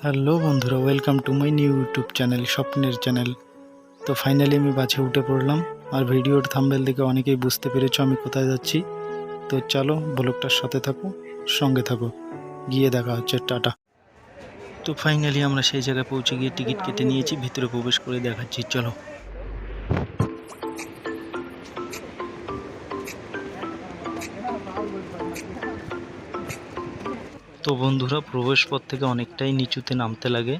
Hello বন্ধুরা, welcome to my new YouTube channel স্বপ্নের channel. তো ফাইনালি আমি বাসে উঠে পড়লাম, আর ভিডিওর থাম্বনেল দেখে অনেকেই বুঝতে পেরেছো আমি কোথায় যাচ্ছি। তো চলো ব্লগটার সাথে থাকো, সঙ্গে থাকো, গিয়ে দেখা হচ্ছে, টাটা। তো ফাইনালি আমরা সেই জায়গায় পৌঁছে গিয়ে টিকিট কেটে নিয়েছি, ভিতরে প্রবেশ করে দেখাচ্ছি, চলো। তো বন্ধুরা, প্রবেশ পথ থেকে অনেকটাই নিচুতে নামতে লাগে,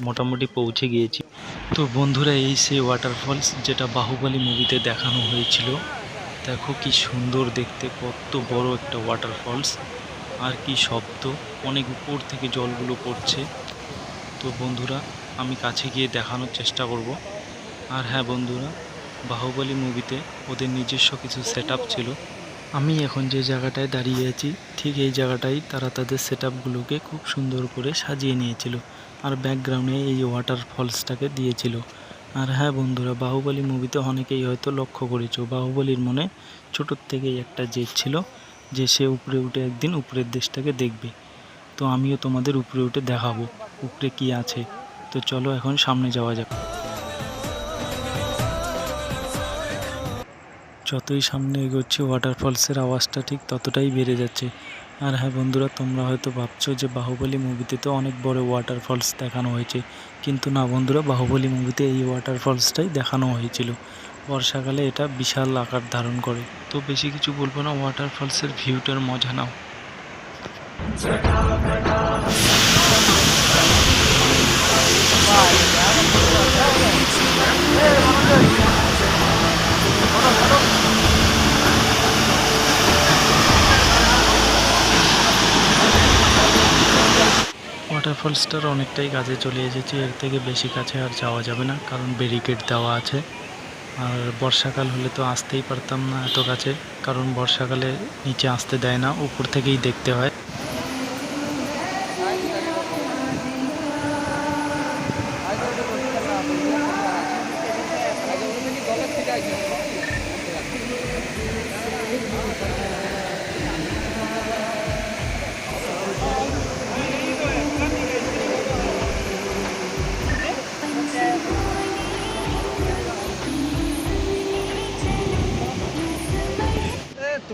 মোটামুটি পৌঁছে গিয়েছি। তো বন্ধুরা, এই সেই ওয়াটারফলস যেটা বাহুবলী মুভিতে দেখানো হয়েছিল। দেখো কি সুন্দর দেখতে, কত বড় একটা ওয়াটারফলস, আর কি শব্দ, অনেক উপর থেকে জলগুলো পড়ছে। তো বন্ধুরা, আমি কাছে গিয়ে দেখানোর চেষ্টা করব। আর হ্যাঁ বন্ধুরা, বাহুবলী মুভিতে ওদের নিজস্ব কিছু সেট ছিল। আমি এখন যে জায়গাটায় দাঁড়িয়ে আছি, ঠিক এই জায়গাটাই তারা তাদের সেট আপগুলোকে খুব সুন্দর করে সাজিয়ে নিয়েছিল, আর ব্যাকগ্রাউন্ডে এই ওয়াটারফলসটাকে দিয়েছিল। আর হ্যাঁ বন্ধুরা, বাহুবলী মুভিতে অনেকেই হয়তো লক্ষ্য করেছো, বাহুবলীর মনে ছোটোর থেকেই একটা জেদ ছিল যে সে উপরে উঠে একদিন উপরের দেশটাকে দেখবে। তো আমিও তোমাদের উপরে উঠে দেখাবো উপরে কি আছে। তো চলো এখন সামনে যাওয়া যাক। যতই সামনে এগোচ্ছি ওয়াটারফলসের আওয়াজটা ঠিক ততটাই বেড়ে যাচ্ছে। আর হ্যাঁ বন্ধুরা, তোমরা হয়তো ভাবছো যে বাহুবলী মুভিতে তো অনেক বড় ওয়াটারফলস দেখানো হয়েছে, কিন্তু না বন্ধুরা, বাহুবলী মুভিতে এই ওয়াটারফলসটাই দেখানো হয়েছিল। বর্ষাকালে এটা বিশাল আকার ধারণ করে। তো বেশি কিছু বলবো না, ওয়াটারফলসের ভিউটার মজা নাও। ওয়াটারফলসটার অনেকটাই কাছে চলে এসেছি, এর থেকে বেশি কাছে আর যাওয়া যাবে না, কারণ ব্যারিকেড দেওয়া আছে। আর বর্ষাকাল হলে তো আসতেই পারতাম না এত কাছে, কারণ বর্ষাকালে নিচে আসতে দেয় না, উপর থেকেই দেখতে হয়।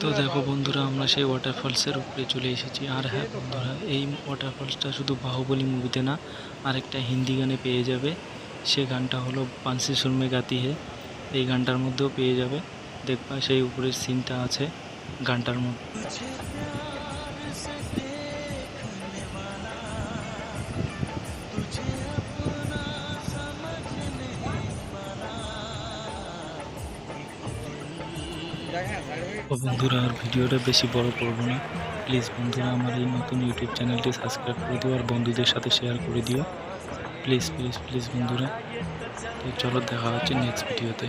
তো দেখো বন্ধুরা, আমরা সেই ওয়াটারফলসের উপরে চলে এসেছি। আর হ্যাঁ বন্ধুরা, এই ওয়াটারফলসটা শুধু বাহুবলী মুভিতে না, আরেকটা হিন্দি গানে পেয়ে যাবে। সে গানটা হলো বান্সি সুর মে গাতি হে, এই গানটার মধ্যেও পেয়ে যাবে। দেখবা সেই উপরের সিনটা আছে গানটার মধ্যে। তো বন্ধুরা, আর ভিডিওটা বেশি বড় করবো না, প্লিজ বন্ধুরা আমার এই নতুন ইউটিউব চ্যানেলটি সাবস্ক্রাইব করে দিও, আর বন্ধুদের সাথে শেয়ার করে দিও, প্লিজ প্লিজ প্লিজ বন্ধুরা। তো চলো দেখা হচ্ছে নেক্সট ভিডিওতে।